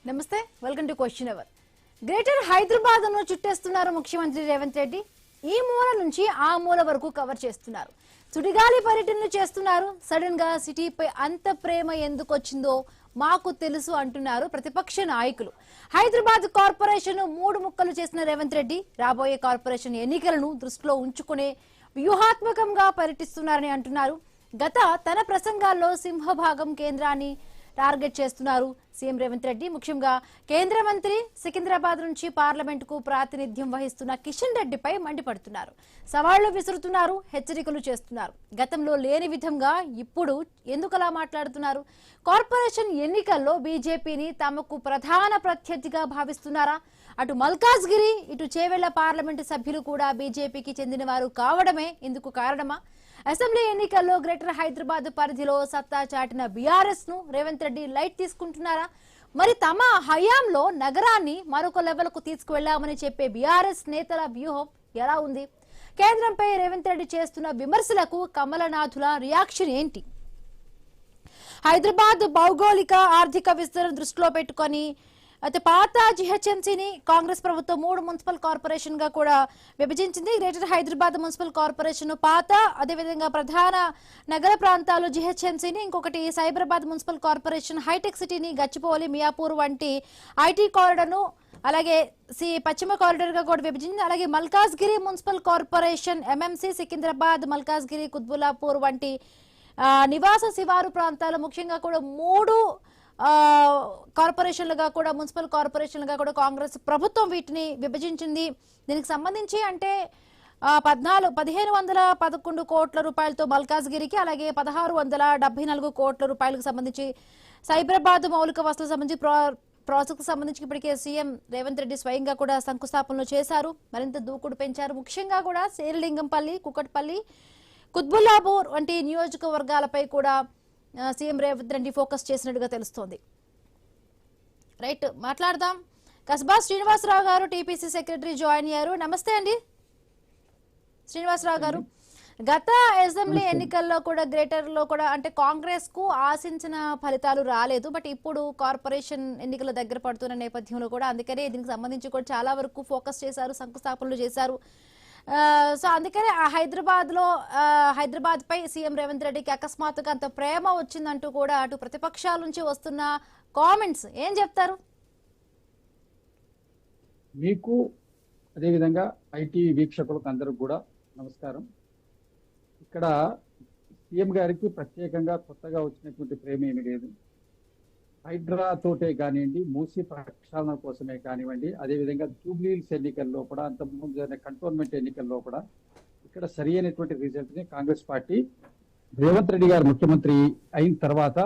నమస్తే, welcome to question hour. Greater Hyderabad ను చుట్టేస్తున్నారు ముఖ్యమంత్రి రేవంత్ రెడ్డి. ఈ మూల నుంచి ఆ మూల వరకు కవర్ చేస్తున్నారు. సుడిగాలి పర్యటనలు చేస్తున్నారు. సడన్ గా సిటీపై అంత ప్రేమ ఎందుకు వచ్చిందో మాకు తెలుసు అంటున్నారు ప్రతిపక్ష నాయకులు. హైదరాబాద్ కార్పొరేషన్ 3 ముక్కలు చేసిన రేవంత్ రెడ్డి రాబోయే కార్పొరేషన్ ఎన్నికలను దృష్టిలో ఉంచుకునే వ్యూహాత్మకంగా పర్యటిస్తున్నారని అంటున్నారు. తన ప్రసంగాల్లో సింహభాగం కేంద్రాన్ని టార్గెట్ చేస్తున్నారు సీఎం రేవంత్ రెడ్డి. ముఖ్యంగా కేంద్ర మంత్రి, సికింద్రాబాద్ నుంచి పార్లమెంట్ కు ప్రాతినిధ్యం వహిస్తున్న కిషన్ రెడ్డిపై మండిపడుతున్నారు. సవాళ్లు విసురుతున్నారు, హెచ్చరికలు చేస్తున్నారు. గతంలో లేని విధంగా ఇప్పుడు ఎందుకలా మాట్లాడుతున్నారు? కార్పొరేషన్ ఎన్నికల్లో బీజేపీని తమకు ప్రధాన ప్రత్యర్థిగా భావిస్తున్నారా? అటు మల్కాజ్గిరి, ఇటు చేవెళ్ల పార్లమెంటు సభ్యులు కూడా బీజేపీకి చెందిన వారు కావడమే ఇందుకు కారణమా? అసెంబ్లీ ఎన్నికల్లో గ్రేటర్ హైదరాబాద్ పరిధిలో సత్తా చాటిన బీఆర్ఎస్ ను రేవంత్ రెడ్డి లైట్ తీసుకుంటున్నారా? మరి తమ హయాంలో నగరాన్ని మరొక లెవెల్ కు తీసుకువెళ్లామని చెప్పే బీఆర్ఎస్ నేతల వ్యూహం ఎలా ఉంది? కేంద్రంపై రేవంత్ రెడ్డి చేస్తున్న విమర్శలకు కమలనాథుల రియాక్షన్ ఏంటి? హైదరాబాద్ భౌగోళిక ఆర్థిక విస్తరణ దృష్టిలో పెట్టుకొని అయితే పాత జిహెచ్ఎంసీని కాంగ్రెస్ ప్రభుత్వం 3 మున్సిపల్ కార్పొరేషన్ గా కూడా విభజించింది. గ్రేటర్ హైదరాబాద్ మున్సిపల్ కార్పొరేషన్ పాత, అదేవిధంగా ప్రధాన నగర ప్రాంతాలు జిహెచ్ఎంసీని, ఇంకొకటి సైబరాబాద్ మున్సిపల్ కార్పొరేషన్ హైటెక్ సిటీని, గచ్చిబౌలి, మియాపూర్ వంటి ఐటీ కారిడార్ ను, అలాగే పశ్చిమ కారిడార్ గా కూడా విభజించింది. అలాగే Malkajgiri municipal corporation MMC, Secunderabad, Malkajgiri, Quthbullapur వంటి నివాస శివారు ప్రాంతాలు ముఖ్యంగా కూడా 3 కార్పొరేషన్లుగా కూడా, మున్సిపల్ కార్పొరేషన్లుగా కూడా కాంగ్రెస్ ప్రభుత్వం వీటిని విభజించింది. దీనికి సంబంధించి అంటే 1511 కోట్ల రూపాయలతో మల్కాజ్గిరికి, అలాగే 1674 కోట్ల రూపాయలకు సంబంధించి సైబరాబాద్ మౌలిక వసతులకు సంబంధించి ప్రాజెక్టుకు సంబంధించి ఇప్పటికే సీఎం రేవంత్ రెడ్డి స్వయంగా కూడా శంకుస్థాపనలు చేశారు. మరింత దూకుడు పెంచారు. ముఖ్యంగా కూడా శేరిలింగంపల్లి, కుకట్పల్లి, కుత్బుల్లాపూర్ వంటి నియోజకవర్గాలపై కూడా సీఎం రేవంత్ రెడ్డి ఫోకస్ చేసినట్టుగా తెలుస్తోంది. రైట్, మాట్లాడదాం. కస్బా శ్రీనివాసరావు గారు టీపీసీ సెక్రటరీ జాయిన్ అయ్యారు. నమస్తే అండి శ్రీనివాసరావు గారు. గత అసెంబ్లీ ఎన్నికల్లో కూడా గ్రేటర్ లో కూడా అంటే కాంగ్రెస్ కు ఆశించిన ఫలితాలు రాలేదు. బట్ ఇప్పుడు కార్పొరేషన్ ఎన్నికల దగ్గర పడుతున్న నేపథ్యంలో కూడా అందుకనే దీనికి సంబంధించి కూడా చాలా వరకు ఫోకస్ చేశారు, శంకుస్థాపనలు చేశారు. సో అందుకనే హైదరాబాద్ పై సీఎం రేవంత్ రెడ్డికి అకస్మాత్తుగా అంత ప్రేమ వచ్చిందంటూ కూడా అటు ప్రతిపక్షాల నుంచి వస్తున్న కామెంట్స్ ఏం చెప్తారు? మీకు అదేవిధంగా ఐటీ వీక్షకులకు అందరికి కూడా నమస్కారం. ఇక్కడ సీఎం గారికి ప్రత్యేకంగా కొత్తగా వచ్చినటువంటి ప్రేమ ఏమీ లేదు. హైడ్రా తోటే కానివ్వండి, మూసీ ప్రక్షాళన కోసమే కానివ్వండి, అదేవిధంగా జూబ్లీహిల్స్ ఎన్నికల్లో కూడా, అంతకుముందు జరిగిన కంటోన్మెంట్ ఎన్నికల్లో కూడా ఇక్కడ సరి అయినటువంటి రిజల్ట్ ని కాంగ్రెస్ పార్టీ రేవంత్ రెడ్డి గారు ముఖ్యమంత్రి అయిన తర్వాత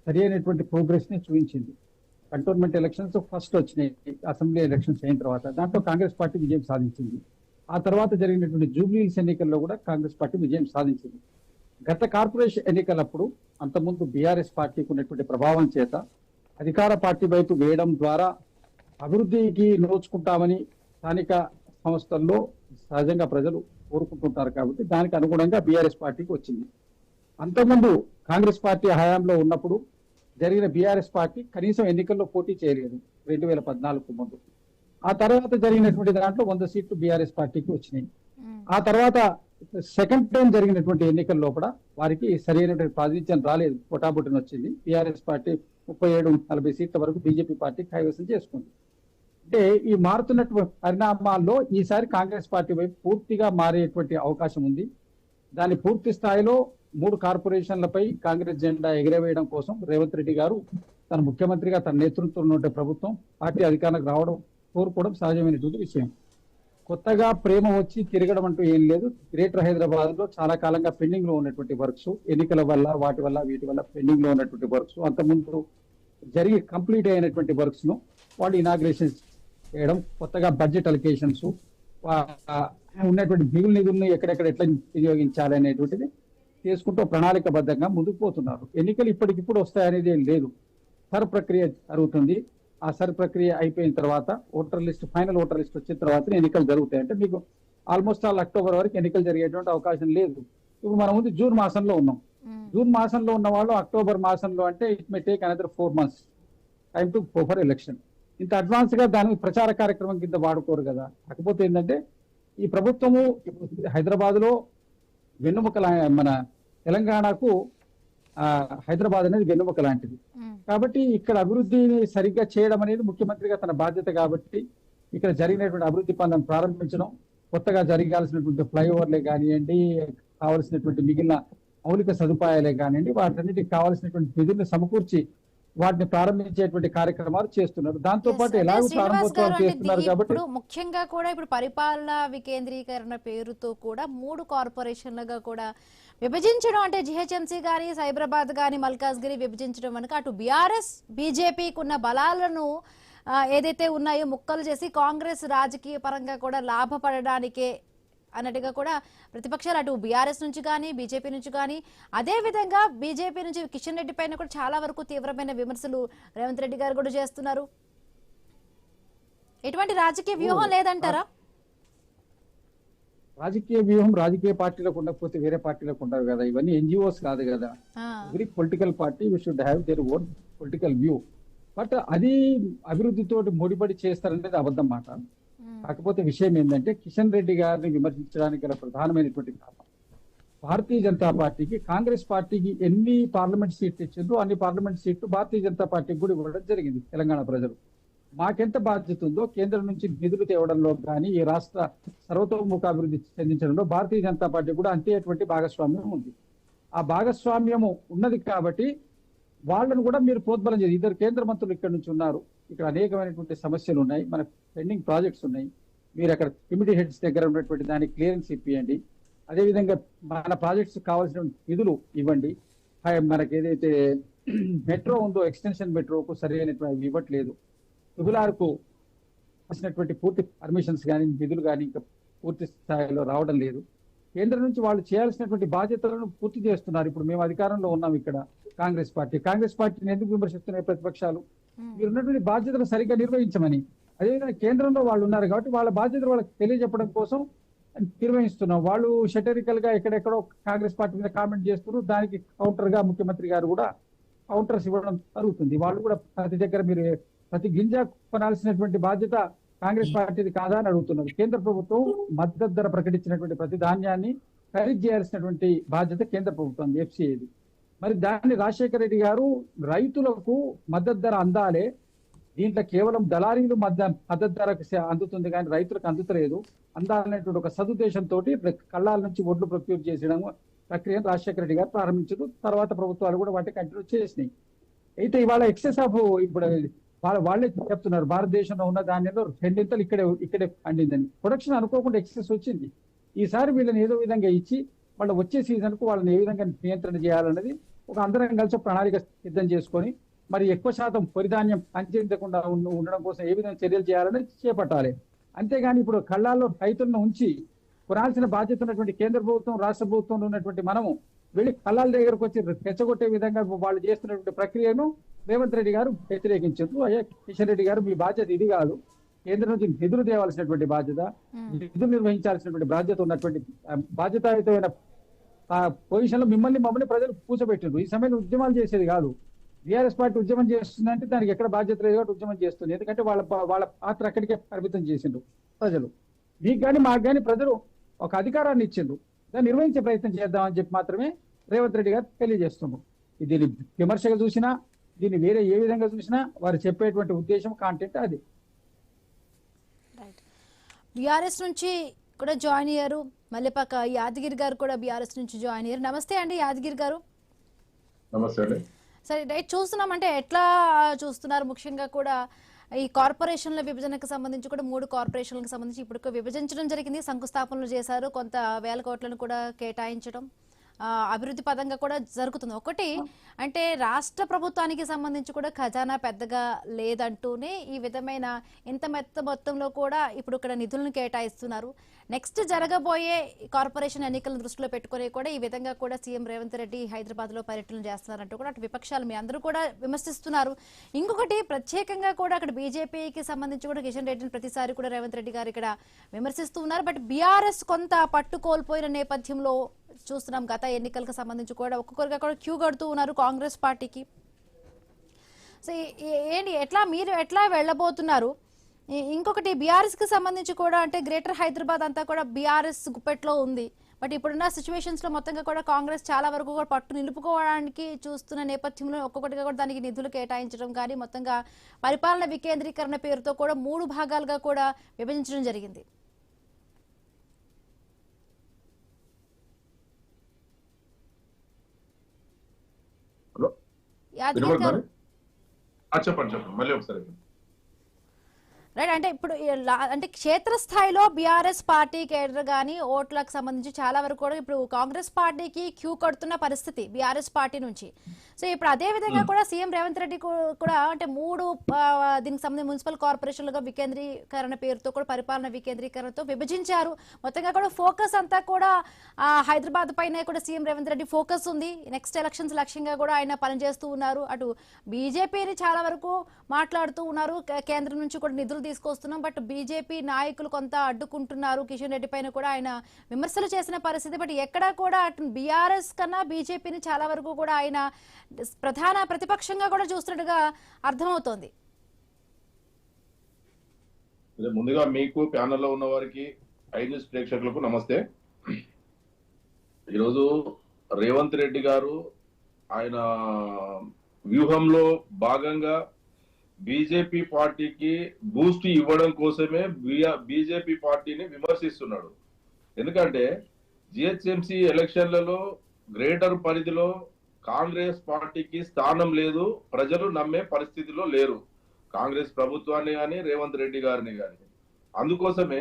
సరి అయినటువంటి ప్రోగ్రెస్ ని చూపించింది. కంటోన్మెంట్ ఎలక్షన్స్ ఫస్ట్ వచ్చినాయి, అసెంబ్లీ ఎలక్షన్స్ అయిన తర్వాత దాంట్లో కాంగ్రెస్ పార్టీ విజయం సాధించింది. ఆ తర్వాత జరిగినటువంటి జూబ్లీహిల్స్ ఎన్నికల్లో కూడా కాంగ్రెస్ పార్టీ విజయం సాధించింది. గత కార్పొరేషన్ ఎన్నికలప్పుడు అంతకుముందు బీఆర్ఎస్ పార్టీకి ఉన్నటువంటి ప్రభావం చేత అధికార పార్టీ వైపు వేయడం ద్వారా అభివృద్ధికి నోచుకుంటామని స్థానిక సంస్థల్లో సహజంగా ప్రజలు కోరుకుంటుంటారు. కాబట్టి దానికి అనుగుణంగా బీఆర్ఎస్ పార్టీకి వచ్చింది. అంతకుముందు కాంగ్రెస్ పార్టీ హయాంలో ఉన్నప్పుడు జరిగిన బీఆర్ఎస్ పార్టీ కనీసం ఎన్నికల్లో పోటీ చేయలేదు 2014 ముందు. ఆ తర్వాత జరిగినటువంటి దాంట్లో 100 సీట్లు బీఆర్ఎస్ పార్టీకి వచ్చినాయి. ఆ తర్వాత సెకండ్ టైం జరిగినటువంటి ఎన్నికల్లో కూడా వారికి సరైనటువంటి ప్రాతినిధ్యం రాలేదు, పొటాబుటిని వచ్చింది. టీఆర్ఎస్ పార్టీ 37-40 సీట్ల వరకు బీజేపీ పార్టీ కైవసం చేసుకుంది. అంటే ఈ మారుతున్నటువంటి పరిణామాల్లో ఈసారి కాంగ్రెస్ పార్టీ వైపు పూర్తిగా మారేటువంటి అవకాశం ఉంది. దాన్ని పూర్తి స్థాయిలో 3 కార్పొరేషన్లపై కాంగ్రెస్ జెండా ఎగిరవేయడం కోసం రేవంత్ రెడ్డి గారు తన ముఖ్యమంత్రిగా తన నేతృత్వంలో ఉన్న ప్రభుత్వం పార్టీ అధికారంలోకి రావడం, కోరుకోవడం సహజమైనటువంటి విషయం. కొత్తగా ప్రేమ వచ్చి తిరగడం అంటూ ఏం లేదు. గ్రేటర్ హైదరాబాద్ లో చాలా కాలంగా పెండింగ్ లో ఉన్నటువంటి వర్క్స్, ఎన్నికల వల్ల వీటి వల్ల పెండింగ్ లో ఉన్నటువంటి వర్క్స్, అంతకుముందు జరిగి కంప్లీట్ అయినటువంటి వర్క్స్ ను వాళ్ళు ఇనాగ్రేషన్ చేయడం, కొత్తగా బడ్జెట్ అలికేషన్స్, ఉన్నటువంటి మిగులు నిధులను ఎక్కడెక్కడ ఎట్లా వినియోగించాలి అనేటువంటిది చేసుకుంటూ ప్రణాళికబద్ధంగా ముందుకు పోతున్నారు. ఎన్నికలు ఇప్పటికిప్పుడు వస్తాయనేది ఏం లేదు. సర్ ప్రక్రియ జరుగుతుంది. ఆ సర్ ప్రక్రియ అయిపోయిన తర్వాత ఫైనల్ ఓటర్ లిస్ట్ వచ్చిన తర్వాత ఎన్నికలు జరుగుతాయి. అంటే మీకు ఆల్మోస్ట్ అక్టోబర్ వరకు ఎన్నికలు జరిగేటువంటి అవకాశం లేదు. ఇప్పుడు మనం ముందు జూన్ మాసంలో ఉన్నాం. జూన్ మాసంలో ఉన్న వాళ్ళు అక్టోబర్ మాసంలో అంటే it may take another 4 months. Time to go for election. ఇంత అడ్వాన్స్ గా దాని ప్రచార కార్యక్రమం కింద వాడుకోరు కదా. కాకపోతే ఏంటంటే ఈ ప్రభుత్వము హైదరాబాద్ లో వెన్నుముక మన తెలంగాణకు హైదరాబాద్ అనేది వెన్నుముక లాంటిది. కాబట్టి ఇక్కడ అభివృద్ధిని సరిగ్గా చేయడం అనేది ముఖ్యమంత్రిగా తన బాధ్యత. కాబట్టి ఇక్కడ జరిగినటువంటి అభివృద్ధి పనులను ప్రారంభించడం, కొత్తగా జరగాల్సినటువంటి ఫ్లైఓవర్లే కానివ్వండి, కావలసినటువంటి మిగిలిన మౌలిక సదుపాయాలే కానివ్వండి, వాటన్నిటికి కావాల్సినటువంటి నిధులను సమకూర్చి వాటిని ప్రారంభించేటువంటి కార్యక్రమాలు చేస్తున్నారు. దాంతో పాటు ఎలాగో ప్రారంభోత్సవాలు చేస్తున్నారు. కాబట్టి ముఖ్యంగా కూడా ఇప్పుడు పరిపాలన వికేంద్రీకరణ పేరుతో కూడా 3 కార్పొరేషన్లుగా కూడా విభజించడం, అంటే జిహెచ్ఎంసీ గానీ, సైబరాబాద్ గానీ, మల్కాజ్గిరి విభజించడం వెనుక అటు బీఆర్ఎస్ బీజేపీకి ఉన్న బలాలను ఏదైతే ఉన్నాయో ముక్కలు చేసి కాంగ్రెస్ రాజకీయ పరంగా కూడా లాభపడడానికే అన్నట్టుగా కూడా ప్రతిపక్షాలు అటు బీఆర్ఎస్ నుంచి కానీ, బీజేపీ నుంచి కానీ, అదే విధంగా బీజేపీ నుంచి కిషన్ రెడ్డి పైన కూడా చాలా వరకు తీవ్రమైన విమర్శలు రేవంత్ రెడ్డి గారు కూడా చేస్తున్నారు. ఎటువంటి రాజకీయ వ్యూహం లేదంటారా? రాజకీయ వ్యూహం రాజకీయ పార్టీలకు ఉండకపోతే వేరే పార్టీలకు ఉండవు కదా. ఇవన్నీ ఎన్జిఓస్ కాదు కదా. Every political party we should have their own political view. But అది అభివృద్ధితో ముడిపడి చేస్తారనేది అబద్ధం మాట. కాకపోతే విషయం ఏంటంటే కిషన్ రెడ్డి గారిని విమర్శించడానికి గల ప్రధానమైనటువంటి కారణం, భారతీయ జనతా పార్టీకి కాంగ్రెస్ పార్టీకి ఎన్ని పార్లమెంట్ సీట్లు ఇచ్చిందో అన్ని పార్లమెంట్ సీట్లు భారతీయ జనతా పార్టీకి కూడా ఇవ్వడం జరిగింది. తెలంగాణ ప్రజలు మాకెంత బాధ్యత ఉందో కేంద్రం నుంచి నిధులు తేవడంలో కానీ, ఈ రాష్ట్ర సర్వతోముఖాభివృద్ధి చెందించడంలో భారతీయ జనతా పార్టీ కూడా అంతేటువంటి భాగస్వామ్యం ఉంది. ఆ భాగస్వామ్యము ఉన్నది కాబట్టి వాళ్ళను కూడా మీరు ప్రోద్బలం చేయాలి. ఇద్దరు కేంద్ర మంత్రులు ఇక్కడ నుంచి ఉన్నారు. ఇక్కడ అనేకమైనటువంటి సమస్యలు ఉన్నాయి, మన పెండింగ్ ప్రాజెక్ట్స్ ఉన్నాయి. మీరు అక్కడ కమిటీ హెడ్స్ దగ్గర ఉన్నటువంటి దానికి క్లియరెన్స్ ఇప్పియండి. అదేవిధంగా మన ప్రాజెక్ట్స్ కావాల్సిన నిధులు ఇవ్వండి. మనకి ఏదైతే మెట్రో ఉందో ఎక్స్టెన్షన్ మెట్రోకు సరైనటువంటి ఇవ్వట్లేదు. కు వచ్చినటువంటి పూర్తి పర్మిషన్స్ కానీ నిధులు కానీ ఇంకా పూర్తి స్థాయిలో రావడం లేదు. కేంద్రం నుంచి వాళ్ళు చేయాల్సినటువంటి బాధ్యతలను పూర్తి చేస్తున్నారు. ఇప్పుడు మేము అధికారంలో ఉన్నాం ఇక్కడ కాంగ్రెస్ పార్టీని ఎందుకు విమర్శిస్తున్నాయి ప్రతిపక్షాలు? మీరు ఉన్నటువంటి బాధ్యతలు సరిగ్గా నిర్వహించమని. అదేవిధంగా కేంద్రంలో వాళ్ళు ఉన్నారు కాబట్టి వాళ్ళ బాధ్యతలు వాళ్ళకి తెలియజెప్పడం కోసం నిర్వహిస్తున్నాం. వాళ్ళు షటరికల్ గా ఎక్కడెక్కడో కాంగ్రెస్ పార్టీ మీద కామెంట్ చేస్తున్నారు. దానికి కౌంటర్ గా ముఖ్యమంత్రి గారు కూడా కౌంటర్స్ ఇవ్వడం జరుగుతుంది. వాళ్ళు కూడా ప్రతి దగ్గర మీరు ప్రతి గింజ కొనాల్సినటువంటి బాధ్యత కాంగ్రెస్ పార్టీది కాదా అని అడుగుతున్నారు. కేంద్ర ప్రభుత్వం మద్దతు ధర ప్రకటించినటువంటి ప్రతి ధాన్యాన్ని ఖరీదు చేయాల్సినటువంటి బాధ్యత కేంద్ర ప్రభుత్వం ఎఫ్సిఐది. మరి దాన్ని రాజశేఖర రెడ్డి గారు రైతులకు మద్దతు ధర అందాలే, దీంట్లో కేవలం దళారీలు మద్దతు ధరకు అందుతుంది కానీ రైతులకు అందుతలేదు, అందాలనేటువంటి ఒక సదుద్దేశంతో కళ్ళాల నుంచి ఒడ్లు ప్రొక్యూర్ చేసడం ప్రక్రియను రాజశేఖర రెడ్డి గారు ప్రారంభించారు. తర్వాత ప్రభుత్వాలు కూడా వాటిని కంటిన్యూ చేసినాయి. అయితే ఇవాళ ఎక్సెస్ ఆఫ్ ఇప్పుడు వాళ్ళే చెప్తున్నారు భారతదేశంలో ఉన్న ధాన్యంలో 2 ఇంతలు ఇక్కడే పండిందని. ప్రొడక్షన్ అనుకోకుండా ఎక్సెస్ వచ్చింది. ఈసారి వీళ్ళని ఏదో విధంగా ఇచ్చి వాళ్ళ వచ్చే సీజన్ కు వాళ్ళని ఏ విధంగా నియంత్రణ చేయాలన్నది ఒక అందరం కలిసి ప్రణాళిక సిద్ధం చేసుకొని మరి ఎక్కువ శాతం పొరిధాన్యం పంచేయకుండా ఉండడం కోసం ఏ విధంగా చర్యలు చేయాలని చేపట్టాలి. అంతేగాని ఇప్పుడు కళ్ళాల్లో రైతులను ఉంచి కొనాల్సిన బాధ్యత ఉన్నటువంటి కేంద్ర ప్రభుత్వం, రాష్ట్ర ప్రభుత్వంలో ఉన్నటువంటి మనము వెళ్ళి కళ్ళాల దగ్గరకు వచ్చి రెచ్చగొట్టే విధంగా వాళ్ళు చేస్తున్నటువంటి ప్రక్రియను రేవంత్ రెడ్డి గారు వ్యతిరేకించారు. అయ్యా కిషన్ రెడ్డి గారు, మీ బాధ్యత ఇది కాదు. కేంద్రం నుంచి నిధులు తేవాల్సినటువంటి బాధ్యత, నిధులు నిర్వహించాల్సినటువంటి బాధ్యత ఉన్నటువంటి బాధ్యతాయుతమైన పొజిషన్ లో మమ్మల్ని ప్రజలు కూర్చోబెట్టారు. ఈ సమయంలో ఉద్యమాలు చేసేది కాదు. బీఆర్ఎస్ పార్టీ ఉద్యమం చేస్తుందంటే దానికి ఎక్కడ బాధ్యత లేదు కాబట్టి ఉద్యమం చేస్తుంది. ఎందుకంటే వాళ్ళ పాత్ర అక్కడికే పరిమితం చేసిండ్రు ప్రజలు. మీకు కానీ మాకు కానీ ప్రజలు ఒక అధికారాన్ని ఇచ్చిండ్రు, దాన్ని నిర్వహించే ప్రయత్నం చేద్దామని చెప్పి మాత్రమే రేవంత్ రెడ్డి గారు తెలియజేస్తున్నారు. దీన్ని విమర్శగా చూసినా, దీన్ని వేరే ఏ విధంగా చూసినా వారు చెప్పేటువంటి ఉద్దేశం, కాంటెంట్ అది. బీఆర్ఎస్ నుంచి కూడా జాయిన్ అయ్యారు మల్లెపాక యాదగిరి గారు కూడా బీఆర్ఎస్ నుంచి జాయిన్ అయ్యారు. నమస్తే అండి యాదగిరి గారు. నమస్తే అండి. సరే రైట్, చూస్తున్నామంటే ఎట్లా చూస్తున్నారు? ముఖ్యంగా కూడా ఈ కార్పొరేషన్ల విభజనకు సంబంధించి కూడా 3 కార్పొరేషన్లకు సంబంధించి ఇప్పుడు విభజించడం జరిగింది, శంకుస్థాపనలు చేశారు, కొంత వేల కోట్లను కూడా కేటాయించడం అభివృద్ధి పదంగా కూడా జరుగుతుంది. ఒకటి అంటే రాష్ట్ర ప్రభుత్వానికి సంబంధించి కూడా ఖజానా పెద్దగా లేదంటూనే ఈ విధమైన ఇంత మొత్తంలో కూడా ఇప్పుడు ఇక్కడ నిధులను కేటాయిస్తున్నారు. నెక్స్ట్ జరగబోయే కార్పొరేషన్ ఎన్నికలను దృష్టిలో పెట్టుకుని కూడా ఈ విధంగా కూడా సీఎం రేవంత్ రెడ్డి హైదరాబాద్ లో పర్యటన చేస్తున్నారంటూ కూడా అటు విపక్షాలు మీ అందరూ కూడా విమర్శిస్తున్నారు. ఇంకొకటి ప్రత్యేకంగా కూడా అక్కడ బీజేపీకి సంబంధించి కూడా కిషన్ రెడ్డిని ప్రతిసారి కూడా రేవంత్ రెడ్డి గారు ఇక్కడ విమర్శిస్తూ ఉన్నారు. బట్ బీఆర్ఎస్ కొంత పట్టు కోల్పోయిన నేపథ్యంలో చూస్తున్నాం. గత ఎన్నికలకు సంబంధించి కూడా ఒక్కొక్కరిగా కూడా క్యూ కడుతూ ఉన్నారు కాంగ్రెస్ పార్టీకి. సో ఏంటి ఎట్లా మీరు ఎట్లా వెళ్ళబోతున్నారు? ఇంకొకటి బీఆర్ఎస్ కి సంబంధించి కూడా అంటే గ్రేటర్ హైదరాబాద్ అంతా కూడా బీఆర్ఎస్ గుప్పెట్లో ఉంది. బట్ ఇప్పుడున్న సిచ్యువేషన్స్ లో మొత్తంగా కూడా కాంగ్రెస్ చాలా వరకు కూడా పట్టు నిలుపుకోవడానికి చూస్తున్న నేపథ్యంలో ఒక్కొక్కటిగా కూడా దానికి నిధులు కేటాయించడం కానీ మొత్తంగా పరిపాలన వికేంద్రీకరణ పేరుతో కూడా 3 భాగాలుగా కూడా విభజించడం జరిగింది. యాదగిరి గారు చెప్పండి మళ్ళీ ఒకసారి. రైట్, అంటే ఇప్పుడు అంటే క్షేత్రస్థాయిలో బీఆర్ఎస్ పార్టీ కేడర్ కానీ ఓట్లకు సంబంధించి చాలా వరకు కూడా ఇప్పుడు కాంగ్రెస్ పార్టీకి క్యూ కడుతున్న పరిస్థితి బీఆర్ఎస్ పార్టీ నుంచి. సో ఇప్పుడు అదే విధంగా కూడా సీఎం రేవంత్ రెడ్డి కూడా అంటే 3 దీనికి సంబంధించి మున్సిపల్ కార్పొరేషన్లుగా వికేంద్రీకరణ పేరుతో కూడా పరిపాలన వికేంద్రీకరణతో విభజించారు. మొత్తంగా కూడా ఫోకస్ అంతా కూడా హైదరాబాద్ పైనే కూడా సీఎం రేవంత్ రెడ్డి ఫోకస్ ఉంది. నెక్స్ట్ ఎలక్షన్స్ లక్ష్యంగా కూడా ఆయన పనిచేస్తూ ఉన్నారు. అటు బీజేపీని చాలా వరకు మాట్లాడుతూ ఉన్నారు, కేంద్రం నుంచి కూడా నిధులు తీసుకొస్తున్నాం, బట్ బీజేపీ నాయకులు కొంత అడ్డుకుంటున్నారు. కిషన్ రెడ్డి పైన కూడా ఆయన విమర్శలు చేసిన పరిస్థితి. బట్ ఎక్కడా కూడా అటు బీఆర్ఎస్ కన్నా బీజేపీని చాలా వరకు కూడా ఆయన ప్రధాన ప్రతిపక్షంగా కూడా చూస్తున్నట్టుగా అర్థమవుతోంది. ముందుగా మీకు ప్యానెల్లో ఉన్న వారికి ఐ న్యూస్ ప్రేక్షకులకు నమస్తే. ఈరోజు రేవంత్ రెడ్డి గారు ఆయన వ్యూహంలో భాగంగా బీజేపీ పార్టీకి బూస్ట్ ఇవ్వడం కోసమే బీజేపీ పార్టీని విమర్శిస్తున్నాడు. ఎందుకంటే జిహెచ్ఎంసీ ఎలక్షన్లలో గ్రేటర్ పరిధిలో కాంగ్రెస్ పార్టీకి స్థానం లేదు, ప్రజలు నమ్మే పరిస్థితిలో లేరు కాంగ్రెస్ ప్రభుత్వాన్ని కానీ రేవంత్ రెడ్డి గారిని కానీ. అందుకోసమే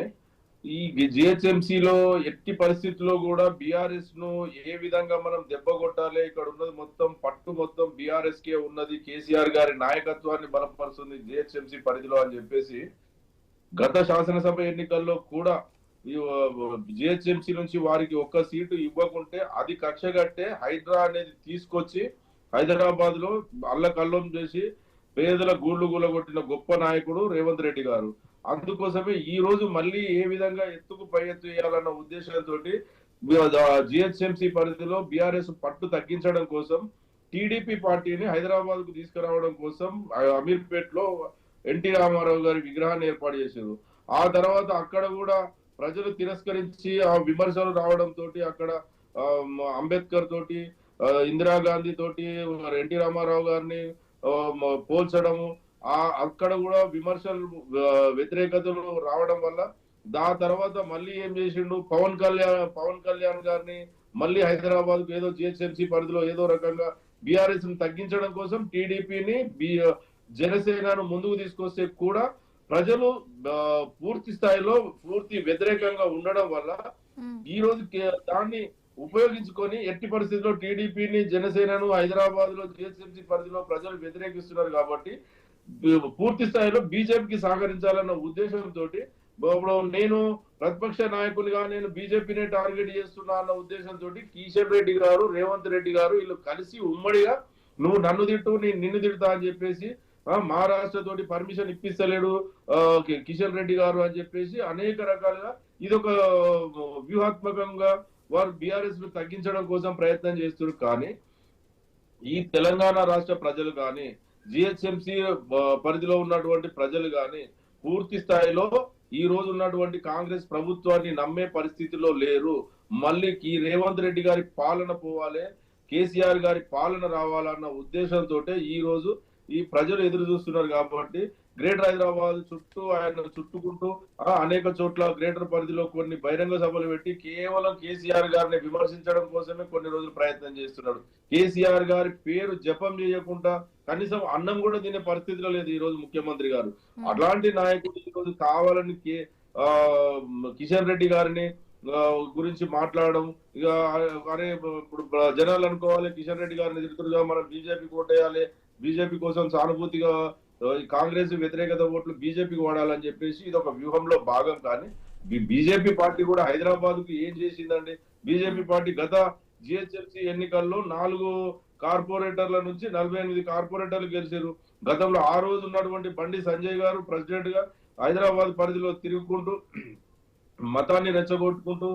ఈ జిహెచ్ఎంసీలో ఎట్టి పరిస్థితుల్లో కూడా బీఆర్ఎస్ ను ఏ విధంగా మనం దెబ్బ కొట్టాలి, ఇక్కడ ఉన్నది మొత్తం పట్టు మొత్తం బీఆర్ఎస్ కే ఉన్నది, కేసీఆర్ గారి నాయకత్వాన్ని బలపరుస్తుంది జిహెచ్ఎంసీ పరిధిలో అని చెప్పేసి గత శాసనసభ ఎన్నికల్లో కూడా జిహెచ్ఎంసీ నుంచి వారికి 1 సీటు ఇవ్వకుంటే అది కక్షగట్టే హైడ్రా అనేది తీసుకొచ్చి హైదరాబాద్ లో అల్లకల్లం చేసి పేదల గూళ్లు గులగొట్టిన గొప్ప నాయకుడు రేవంత్ రెడ్డి గారు. అందుకోసమే ఈ రోజు మళ్ళీ ఏ విధంగా ఎత్తుకు పై ఎత్తు వేయాలన్న ఉద్దేశంతో జిహెచ్ఎంసీ పరిధిలో బీఆర్ఎస్ పట్టు తగ్గించడం కోసం టీడీపీ పార్టీని హైదరాబాద్ కు తీసుకురావడం కోసం అమీర్పేట్ లో ఎన్టీ రామారావు గారి విగ్రహాన్ని ఏర్పాటు చేశారు. ఆ తర్వాత అక్కడ కూడా ప్రజలు తిరస్కరించి ఆ విమర్శలు రావడంతో అక్కడ అంబేద్కర్ తోటి ఇందిరాగాంధీ తోటి ఎన్టీ రామారావు గారిని పోల్చడము, అక్కడ కూడా విమర్శలు వ్యతిరేకతలు రావడం వల్ల దాని తర్వాత మళ్ళీ ఏం చేసిండు, పవన్ కళ్యాణ్ గారిని మళ్ళీ హైదరాబాద్ కు ఏదో జిహెచ్ఎంసీ పరిధిలో ఏదో రకంగా బీఆర్ఎస్ ని తగ్గించడం కోసం టీడీపీని జనసేనను ముందుకు తీసుకొస్తే కూడా ప్రజలు పూర్తి స్థాయిలో వ్యతిరేకంగా ఉండడం వల్ల ఈ రోజు దాన్ని ఉపయోగించుకొని ఎట్టి పరిస్థితుల్లో టీడీపీని జనసేనను హైదరాబాద్ లో జిహెచ్ఎంసీ పరిధిలో ప్రజలు వ్యతిరేకిస్తున్నారు కాబట్టి పూర్తి స్థాయిలో బీజేపీకి సహకరించాలన్న ఉద్దేశంతో ఇప్పుడు నేను ప్రతిపక్ష నాయకులుగా నేను బీజేపీనే టార్గెట్ చేస్తున్నా అన్న ఉద్దేశంతో కిషన్ రెడ్డి గారు రేవంత్ రెడ్డి గారు వీళ్ళు కలిసి ఉమ్మడిగా నువ్వు నన్ను తిట్టు నేను నిన్ను తిడతా అని చెప్పేసి మహారాష్ట్ర తోటి పర్మిషన్ ఇప్పిస్తలేడు కిషన్ రెడ్డి గారు అని చెప్పేసి అనేక రకాలుగా ఇదొక వ్యూహాత్మకంగా వారు బీఆర్ఎస్ ను తగ్గించడం కోసం ప్రయత్నం చేస్తున్నారు. కానీ ఈ తెలంగాణ రాష్ట్ర ప్రజలు కానీ జిహెచ్ఎంసీ పరిధిలో ఉన్నటువంటి ప్రజలు కానీ పూర్తి స్థాయిలో ఈ రోజు ఉన్నటువంటి కాంగ్రెస్ ప్రభుత్వాన్ని నమ్మే పరిస్థితిలో లేరు. మళ్ళీ ఈ రేవంత్ రెడ్డి గారి పాలన పోవాలి, కేసీఆర్ గారి పాలన రావాలన్న ఉద్దేశంతో ఈ రోజు ఈ ప్రజలు ఎదురు చూస్తున్నారు. కాబట్టి గ్రేటర్ హైదరాబాద్ చుట్టూ ఆయన చుట్టుకుంటూ అనేక చోట్ల గ్రేటర్ పరిధిలో కొన్ని బహిరంగ సభలు పెట్టి కేవలం కేసీఆర్ గారిని విమర్శించడం కోసమే కొన్ని రోజులు ప్రయత్నం చేస్తున్నాడు. కేసీఆర్ గారి పేరు జపం చేయకుండా కనీసం అన్నం కూడా తినే పరిస్థితిలో లేదు ఈ రోజు ముఖ్యమంత్రి గారు. అలాంటి నాయకుడు ఈ రోజు కావాలని కిషన్ రెడ్డి గారిని గురించి మాట్లాడడం, ఇక అరే ఇప్పుడు జనాలు అనుకోవాలి కిషన్ రెడ్డి గారిని తిరుగుతుగా మనం బీజేపీ ఓటేయాలి, బీజేపీ కోసం సానుభూతిగా కాంగ్రెస్ వ్యతిరేకత ఓట్లు బీజేపీకి వాడాలని చెప్పేసి ఇది ఒక వ్యూహంలో భాగం. కానీ బీజేపీ పార్టీ కూడా హైదరాబాద్ కు ఏం చేసిందండి? బీజేపీ పార్టీ గత జిహెచ్ఎంసీ ఎన్నికల్లో 4 కార్పొరేటర్ల నుంచి 48 కార్పొరేటర్లు గెలిచారు. గతంలో ఆ రోజు ఉన్నటువంటి బండి సంజయ్ గారు ప్రెసిడెంట్ గా హైదరాబాద్ పరిధిలో తిరుగుకుంటూ మతాన్ని రెచ్చగొట్టుకుంటూ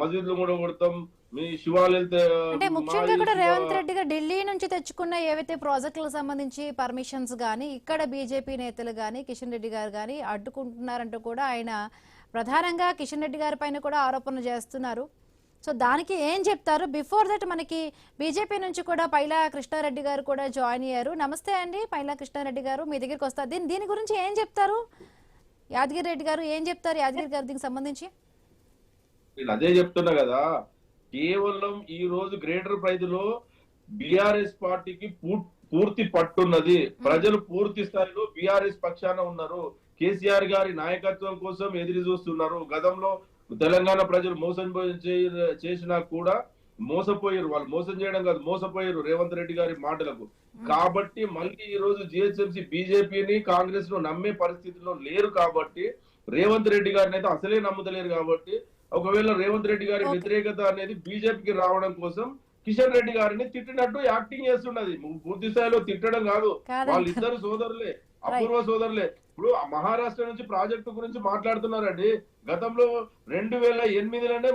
మసీదులు కూడా కొడతాం, మీ శివాలయ అంటే ముఖ్యంగా కూడా రేవంత్ రెడ్డి గారు ఢిల్లీ నుంచి తెచ్చుకున్న ఏవైతే ప్రాజెక్టులకు సంబంధించి పర్మిషన్స్ గానీ ఇక్కడ బీజేపీ నేతలు గానీ కిషన్ రెడ్డి గారు గానీ అడ్డుకుంటున్నారంటూ కూడా ఆయన ప్రధానంగా కిషన్ రెడ్డి గారి పైన కూడా ఆరోపణలు చేస్తున్నారు. సో దానికి ఏం చెప్తారు? బిఫోర్ దట్ మనకి బీజేపీ నుంచి కూడా పైలా కృష్ణారెడ్డి గారు కూడా జాయిన్ అయ్యారు. నమస్తే అండి పైలా కృష్ణారెడ్డి గారు, మీ దగ్గరికి వస్తారు. దీని గురించి ఏం చెప్తారు? యాదగిరి రెడ్డి గారు ఏం చెప్తారు? యాదగిరి గారు దీనికి సంబంధించి నేను అదే చెప్తున్నా కదా, కేవలం ఈ రోజు గ్రేటర్ ప్రైజ్లో బిఆర్ఎస్ పార్టీకి పూర్తి పట్టున్నది. ప్రజలు పూర్తి స్థాయిలో బిఆర్ఎస్ పక్షాన ఉన్నారు. కేసీఆర్ గారి నాయకత్వం కోసం ఎదురు చూస్తున్నారు. గతంలో తెలంగాణ ప్రజలు మోసం చేసినా కూడా మోసపోయారు. వాళ్ళు మోసం చేయడం కాదు, మోసపోయారు రేవంత్ రెడ్డి గారి మాటలకు. కాబట్టి మళ్ళీ ఈ రోజు జిహెచ్ఎంసీ బీజేపీని కాంగ్రెస్ ను నమ్మే పరిస్థితిలో లేరు. కాబట్టి రేవంత్ రెడ్డి గారిని అయితే అసలే నమ్ముతలేరు. కాబట్టి ఒకవేళ రేవంత్ రెడ్డి గారి వ్యతిరేకత అనేది బీజేపీకి రావడం కోసం కిషన్ రెడ్డి గారిని తిట్టినట్టు యాక్టింగ్ చేస్తున్నది. పూర్తి స్థాయిలో తిట్టడం కాదు, వాళ్ళిద్దరు సోదరులే, అపూర్వ సోదరులే. ఇప్పుడు మహారాష్ట్ర నుంచి ప్రాజెక్టు గురించి మాట్లాడుతున్నారండి. గతంలో 2008లోనే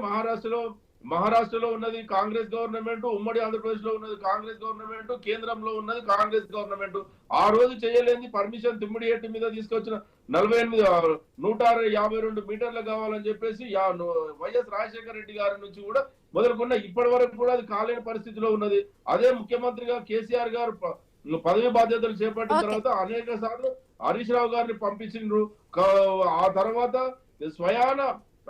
మహారాష్ట్రలో ఉన్నది కాంగ్రెస్ గవర్నమెంట్, ఉమ్మడి ఆంధ్రప్రదేశ్ లో ఉన్నది కాంగ్రెస్ గవర్నమెంట్, కేంద్రంలో ఉన్నది కాంగ్రెస్ గవర్నమెంట్. ఆ రోజు చేయలేని పర్మిషన్ తిమ్మిడియేటి మీద తీసుకొచ్చిన 152 మీటర్లు కావాలని చెప్పేసి వైఎస్ రాజశేఖర రెడ్డి గారి నుంచి కూడా మొదలుకున్న ఇప్పటి వరకు కూడా అది కాలేని పరిస్థితిలో ఉన్నది. అదే ముఖ్యమంత్రిగా కేసీఆర్ గారు పదవి బాధ్యతలు చేపట్టిన తర్వాత అనేక సార్లు హరీష్ రావు గారిని పంపించిండ్రు. ఆ తర్వాత స్వయాన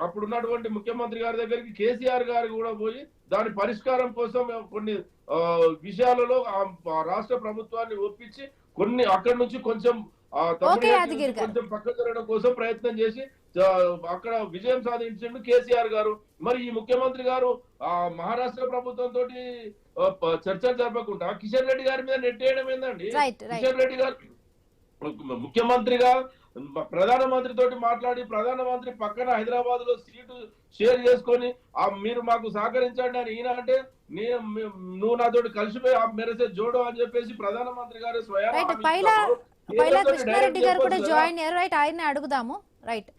అప్పుడున్నటువంటి ముఖ్యమంత్రి గారి దగ్గరికి కేసీఆర్ గారు కూడా పోయి దాని పరిష్కారం కోసం కొన్ని విషయాలలో రాష్ట్ర ప్రభుత్వాన్ని ఒప్పించి కొన్ని అక్కడి నుంచి కొంచెం కొంచెం పక్క జరగడం కోసం ప్రయత్నం చేసి అక్కడ విజయం సాధించిండు కేసీఆర్ గారు. మరి ఈ ముఖ్యమంత్రి గారు మహారాష్ట్ర ప్రభుత్వం తోటి చర్చలు జరపకుండా కిషన్ రెడ్డి గారి మీద నెట్టేయడం ఏందండి? కిషన్ రెడ్డి గారు ముఖ్యమంత్రిగా ప్రధానమంత్రి తోటి మాట్లాడి ప్రధానమంత్రి పక్కన హైదరాబాద్ లో సీటు షేర్ చేసుకొని మీరు మాకు సహకరించండి అని ఈయన అంటే నువ్వు నాతోటి కలిసిపోయి మెరసే జోడో అని చెప్పేసి ప్రధానమంత్రి గారు పైలా కృష్ణారెడ్డి గారు కూడా జాయిన్ అయ్యారు. రైట్, ఆయన్ని అడుగుదాము. రైట్,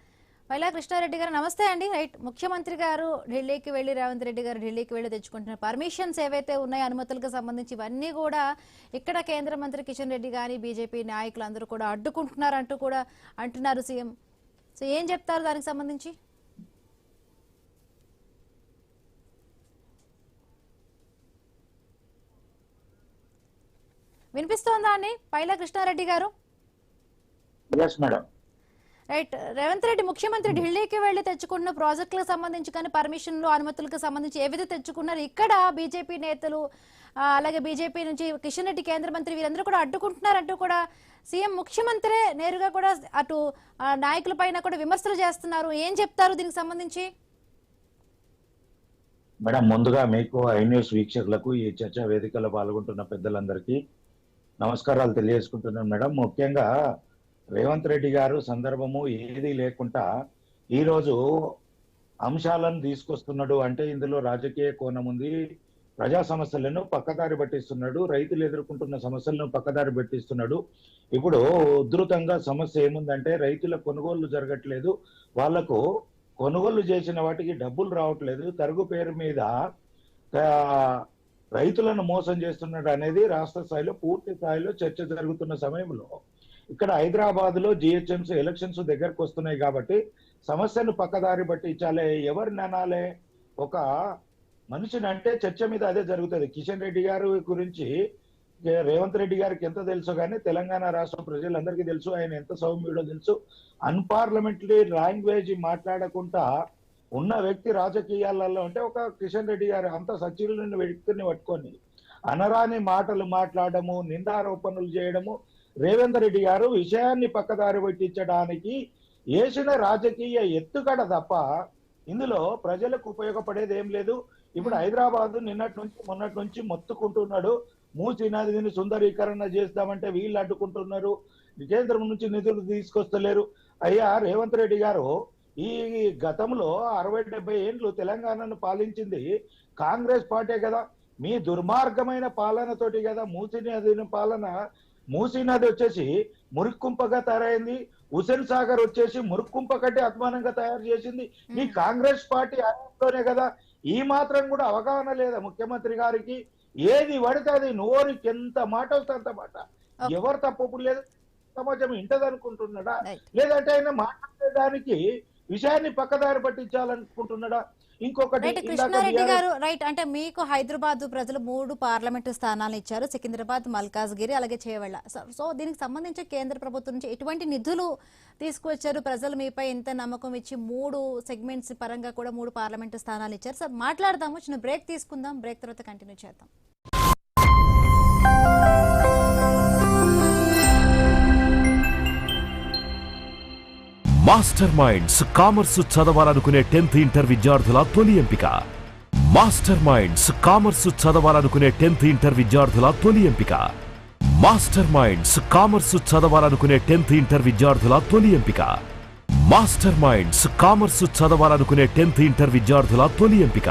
పైలా కృష్ణారెడ్డి గారు నమస్తే అండి. రైట్, ముఖ్యమంత్రి గారు ఢిల్లీకి వెళ్ళి రేవంత్ రెడ్డి గారు ఢిల్లీకి వెళ్ళి తెచ్చుకుంటున్న పర్మిషన్స్ ఏవైతే ఉన్నాయో అనుమతులకు సంబంధించి ఇవన్నీ కూడా ఇక్కడ కేంద్ర మంత్రి కిషన్ రెడ్డి గాని బీజేపీ నాయకులు అందరూ కూడా అడ్డుకుంటున్నారంటూ కూడా అంటున్నారు సీఎం. సో ఏం చెప్తారు దానికి సంబంధించి? వినిపిస్తోందా అండి పైలా కృష్ణారెడ్డి గారు? రైట్, రేవంత్ రెడ్డి ముఖ్యమంత్రి ఢిల్లీకి వెళ్లి తెచ్చుకున్న ప్రాజెక్టులకు సంబంధించి కానీ పర్మిషన్లు అనుమతులకు సంబంధించి ఏవైతే తెచ్చుకున్నారు ఇక్కడ బీజేపీ నేతలు అలాగే బీజేపీ నుంచి కిషన్ రెడ్డి కేంద్ర మంత్రి వీరందరూ కూడా అడ్డుకుంటున్నారంటూ కూడా సీఎం ముఖ్యమంత్రి నేరుగా కూడా అటు నాయకుల పైన కూడా విమర్శలు చేస్తున్నారు. ఏం చెప్తారు దీనికి సంబంధించి? మేడం, ముందుగా మీకు ఐన్యూస్ వీక్షకులకు ఈ చర్చా వేదికలో పాల్గొంటున్న పెద్దలందరికీ నమస్కారాలు తెలియజేసుకుంటున్నాను. మేడం, ముఖ్యంగా రేవంత్ రెడ్డి గారు సందర్భము ఏది లేకుండా ఈరోజు అంశాలను తీసుకొస్తున్నాడు అంటే ఇందులో రాజకీయ కోణం ఉంది. ప్రజా సమస్యలను పక్కదారి పట్టిస్తున్నాడు, రైతులు ఎదుర్కొంటున్న సమస్యలను పక్కదారి పట్టిస్తున్నాడు. ఇప్పుడు ఉధృతంగా సమస్య ఏముందంటే రైతుల కొనుగోళ్లు జరగట్లేదు, వాళ్లకు కొనుగోలు చేసిన వాటికి డబ్బులు రావట్లేదు, తరుగు పేరు మీద రైతులను మోసం చేస్తున్నాడు అనేది రాష్ట్ర స్థాయిలో పూర్తి స్థాయిలో చర్చ జరుగుతున్న సమయంలో ఇక్కడ హైదరాబాద్ లో జిహెచ్ఎంసీ ఎలక్షన్స్ దగ్గరకు వస్తున్నాయి కాబట్టి సమస్యను పక్కదారి పట్టించాలి. ఎవరిని అనాలే? ఒక మనిషిని అంటే చర్చ మీద అదే జరుగుతుంది. కిషన్ రెడ్డి గారి గురించి రేవంత్ రెడ్డి గారికి ఎంత తెలుసు కానీ తెలంగాణ రాష్ట్ర ప్రజలందరికీ తెలుసు, ఆయన ఎంత సౌమ్యుడో తెలుసు. అన్పార్లమెంటరీ లాంగ్వేజ్ మాట్లాడకుండా ఉన్న వ్యక్తి రాజకీయాలలో అంటే ఒక కిషన్ రెడ్డి గారు అంత సచివులను వ్యక్తిని పట్టుకొని అనరాని మాటలు మాట్లాడము, నిందారోపణలు చేయడము, రేవంత్ రెడ్డి గారు విషయాన్ని పక్కదారి పట్టించడానికి వేసిన రాజకీయ ఎత్తుగడ తప్ప ఇందులో ప్రజలకు ఉపయోగపడేది ఏం లేదు. ఇప్పుడు హైదరాబాద్ నిన్నటి నుంచి మొన్నటి నుంచి మొత్తుకుంటున్నాడు, మూసీ నదిని సుందరీకరణ చేస్తామంటే వీళ్ళు అడ్డుకుంటున్నారు, కేంద్రం నుంచి నిధులు తీసుకొస్తలేరు. అయ్యా రేవంత్ రెడ్డి గారు, ఈ గతంలో 60-70 ఏళ్ళు తెలంగాణను పాలించింది కాంగ్రెస్ పార్టీ కదా. మీ దుర్మార్గమైన పాలనతోటి కదా మూసీ నది పాలన. మూసీ నది వచ్చేసి మురిక్కుంపగా తయారైంది, హుసేన్ సాగర్ వచ్చేసి మురిక్కుంప కంటే అధ్వానంగా తయారు చేసింది మీ కాంగ్రెస్ పార్టీ హయాంలోనే కదా. ఈ మాత్రం కూడా అవగాహన లేదా ముఖ్యమంత్రి గారికి? ఏది పడితే అది నోరుకి ఎంత మాట వస్తే అంత మాట. ఎవరు తప్పు లేదు, సమాజం ఇంటదనుకుంటున్నాడా? లేదంటే ఆయన మాట్లాడడానికి విషయాన్ని పక్కదారి పట్టించాలనుకుంటున్నాడా? ఇంకొకటి కృష్ణారెడ్డి గారు, రైట్, అంటే మీకు హైదరాబాద్ ప్రజలు 3 పార్లమెంటు స్థానాలు ఇచ్చారు, సికింద్రాబాద్, మల్కాజ్గిరి, అలాగే చేవెళ్ళ. సో దీనికి సంబంధించి కేంద్ర ప్రభుత్వం నుంచి ఎటువంటి నిధులు తీసుకువచ్చారు? ప్రజలు మీపై ఎంత నమ్మకం ఇచ్చి 3 సెగ్మెంట్స్ పరంగా కూడా 3 పార్లమెంటు స్థానాలు ఇచ్చారు? సార్ మాట్లాడదాము, చిన్న బ్రేక్ తీసుకుందాం, బ్రేక్ తర్వాత కంటిన్యూ చేద్దాం. మాస్టర్ మైండ్స్ కామర్స్ చదవాలనుకునే 10th ఇంటర్ విద్యార్థుల తొలి ఎంపిక. మాస్టర్ మైండ్స్ కామర్స్ చదవాలనుకునే 10th ఇంటర్ విద్యార్థుల తొలి ఎంపిక. మాస్టర్ మైండ్స్ కామర్స్ చదవాలనుకునే 10th ఇంటర్ విద్యార్థుల తొలి ఎంపిక. మాస్టర్ మైండ్స్ కామర్స్ చదవాలనుకునే 10th ఇంటర్ విద్యార్థుల తొలి ఎంపిక.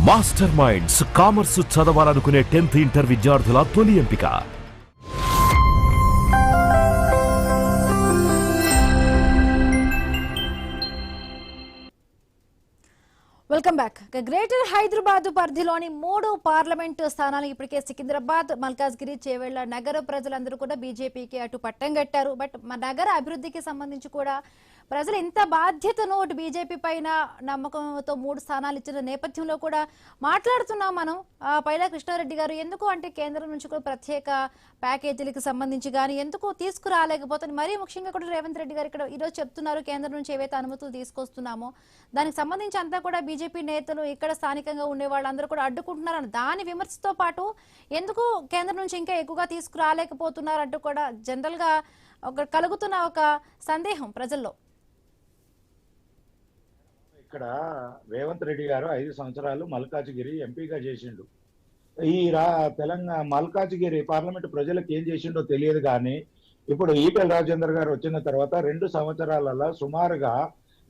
మాస్టర్ మైండ్స్ కామర్స్ చదవాలనుకునే 10th ఇంటర్ విద్యార్థుల తొలి ఎంపిక. Welcome back. గ్రేటర్ హైదరాబాద్ పరిధిలోని 3 పార్లమెంటు స్థానాలు ఇప్పటికే సికింద్రాబాద్, మల్కాజ్గిరి, చేవెళ్ల నగర ప్రజలందరూ కూడా బీజేపీకి అటు పట్టం కట్టారు. బట్ మా నగర అభివృద్ధికి సంబంధించి కూడా ప్రజలు ఎంత బాధ్యతను బీజేపీ పైన నమ్మకంతో 3 స్థానాలు ఇచ్చిన నేపథ్యంలో కూడా మాట్లాడుతున్నాం మనం. పైలా కృష్ణారెడ్డి గారు, ఎందుకు అంటే కేంద్రం నుంచి కూడా ప్రత్యేక ప్యాకేజీలకు సంబంధించి కానీ ఎందుకు తీసుకురాలేకపోతుంది? మరీ ముఖ్యంగా కూడా రేవంత్ రెడ్డి గారు ఇక్కడ ఈరోజు చెప్తున్నారు, కేంద్రం నుంచి ఏవైతే అనుమతులు తీసుకొస్తున్నామో దానికి సంబంధించి అంతా కూడా బీజేపీ నేతలు ఇక్కడ స్థానికంగా ఉండే వాళ్ళందరూ కూడా అడ్డుకుంటున్నారని దాని విమర్శతో పాటు ఎందుకు కేంద్రం నుంచి ఇంకా ఎక్కువగా తీసుకురాలేకపోతున్నారు అంటూ కూడా జనరల్ గా కలుగుతున్న ఒక సందేహం ప్రజల్లో. ఇక్కడ రేవంత్ రెడ్డి గారు 5 సంవత్సరాలు మల్కాజ్గిరి ఎంపీగా చేసిండు. ఈ తెలంగాణ మల్కాజ్గిరి పార్లమెంట్ ప్రజలకు ఏం చేసిండో తెలియదు, కానీ ఇప్పుడు ఈటెల రాజేందర్ గారు వచ్చిన తర్వాత 2 సంవత్సరాలలో సుమారుగా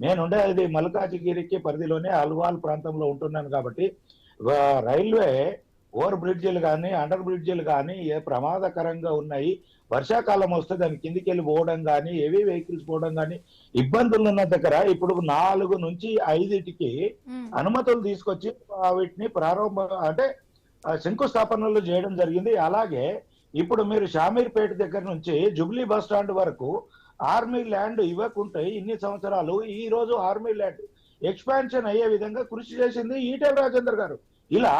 నేనుండేది మల్కాజ్గిరికి పరిధిలోనే అల్వాల్ ప్రాంతంలో ఉంటున్నాను కాబట్టి రైల్వే ఓవర్ బ్రిడ్జిలు కానీ అండర్ బ్రిడ్జిలు కానీ ఏ ప్రమాదకరంగా ఉన్నాయి, వర్షాకాలం వస్తే దాని కిందికి వెళ్ళి పోవడం కానీ హెవీ వెహికల్స్ పోవడం కానీ ఇబ్బందులు ఉన్న దగ్గర ఇప్పుడు 4 నుంచి 5టికి అనుమతులు తీసుకొచ్చి వీటిని అంటే శంకుస్థాపనలు చేయడం జరిగింది. అలాగే ఇప్పుడు మీరు షామీర్పేట దగ్గర నుంచి జుబ్లీ బస్ స్టాండ్ వరకు ఆర్మీ ల్యాండ్ ఇవ్వకుంటే ఇన్ని సంవత్సరాలు ఈ రోజు ఆర్మీ ల్యాండ్ ఎక్స్పాన్షన్ అయ్యే విధంగా కృషి చేసింది ఈటెల రాజేందర్ గారు. ఇలా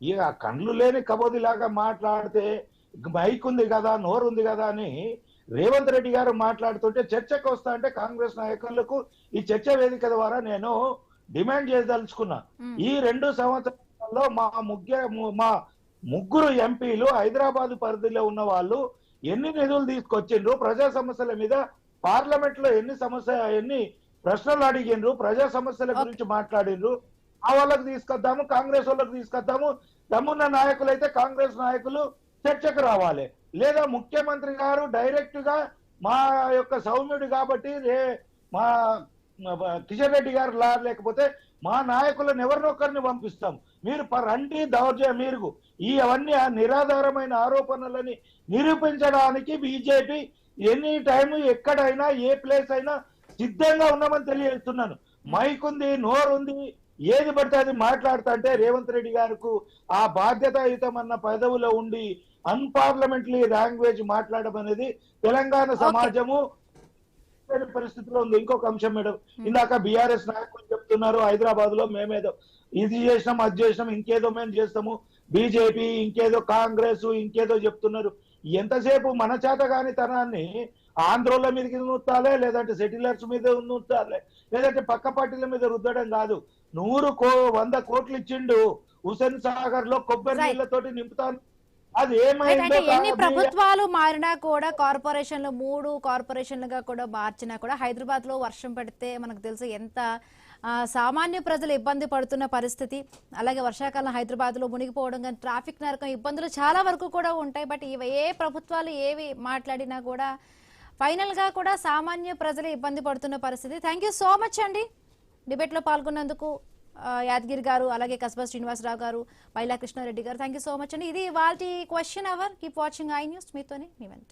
ఇక కండ్లు లేని కబోదిలాగా మాట్లాడితే మైక్ ఉంది కదా, నోరు ఉంది కదా అని రేవంత్ రెడ్డి గారు మాట్లాడుతుంటే చర్చకు వస్తా అంటే కాంగ్రెస్ నాయకులకు ఈ చర్చ వేదిక ద్వారా నేను డిమాండ్ చేయదలుచుకున్నా. ఈ 2 సంవత్సరాల్లో మా ముగ్గురు ఎంపీలు హైదరాబాద్ పరిధిలో ఉన్న వాళ్ళు ఎన్ని నిధులు తీసుకొచ్చిండ్రు, ప్రజా సమస్యల మీద పార్లమెంట్ లో ఎన్ని ప్రశ్నలు అడిగిండ్రు, ప్రజా సమస్యల గురించి మాట్లాడిండ్రు. ఆ వాళ్ళకి తీసుకొద్దాము, కాంగ్రెస్ వాళ్ళకి తీసుకొద్దాము. దమ్మున్న నాయకులు అయితే కాంగ్రెస్ నాయకులు చర్చకు రావాలి, లేదా ముఖ్యమంత్రి గారు డైరెక్ట్ గా మా యొక్క సౌమ్యుడు కాబట్టి మా కిషన్ రెడ్డి గారు లేకపోతే మా నాయకులను ఎవరినొకరిని పంపిస్తాం, మీరు రండి దౌర్జన్యం మీరు అవన్నీ నిరాధారమైన ఆరోపణలని నిరూపించడానికి బీజేపీ ఎనీ టైం ఎక్కడైనా ఏ ప్లేస్ అయినా సిద్ధంగా ఉన్నామని తెలియజేస్తున్నాను. మైక్ ఉంది, నోరు ఉంది, ఏది పడితే అది మాట్లాడుతా అంటే రేవంత్ రెడ్డి గారికి ఆ బాధ్యతాయుతమన్న పదవిలో ఉండి అన్పార్లమెంటరీ లాంగ్వేజ్ మాట్లాడడం అనేది తెలంగాణ సమాజము పరిస్థితిలో ఉంది. ఇంకొక అంశం మేడం, ఇందాక బీఆర్ఎస్ నాయకులు చెప్తున్నారు హైదరాబాద్ లో మేమేదో ఇది చేసినాం, అది చేసినాం, ఇంకేదో మేము చేస్తాము, బీజేపీ ఇంకేదో, కాంగ్రెస్ ఇంకేదో చెప్తున్నారు. ఎంతసేపు మన చేతగాని తనాన్ని ఆంధ్రోల మీదకి నూత్తాలే, లేదంటే సెటిలర్స్ మీద నూత్తాలే, లేదంటే పక్క పార్టీల మీద రుద్దడం కాదు. 100 కోట్లు ఇచ్చిండు హుసేన్ సాగర్ లో కొబ్బరి నీళ్లతోటి నింపుతాను. అది ఏమైంది? ఎన్ని ప్రభుత్వాలు మారినా కూడా కార్పొరేషన్లు 3 కార్పొరేషన్లుగా కూడా మార్చినా కూడా హైదరాబాద్ లో వర్షం పడితే మనకు తెలుసు ఎంత సామాన్య ప్రజలు ఇబ్బంది పడుతున్న పరిస్థితి. అలాగే వర్షాకాలం హైదరాబాద్ లో మునిగిపోవడం కానీ ట్రాఫిక్ నరకం ఇబ్బందులు చాలా వరకు కూడా ఉంటాయి. బట్ ఏ ప్రభుత్వాలు ఏవి మాట్లాడినా కూడా ఫైనల్ గా కూడా సామాన్య ప్రజలు ఇబ్బంది పడుతున్న పరిస్థితి. థ్యాంక్ యూ సో మచ్ అండి డిబేట్ లో పాల్గొన్నందుకు యాదగిరి గారు, అలాగే కస్బా శ్రీనివాసరావు గారు, పైలా కృష్ణారెడ్డి గారు. థ్యాంక్ యూ సో మచ్ అండి. ఇది వాటి question hour. Keep watching I news. మీతోనే మీ వెంట.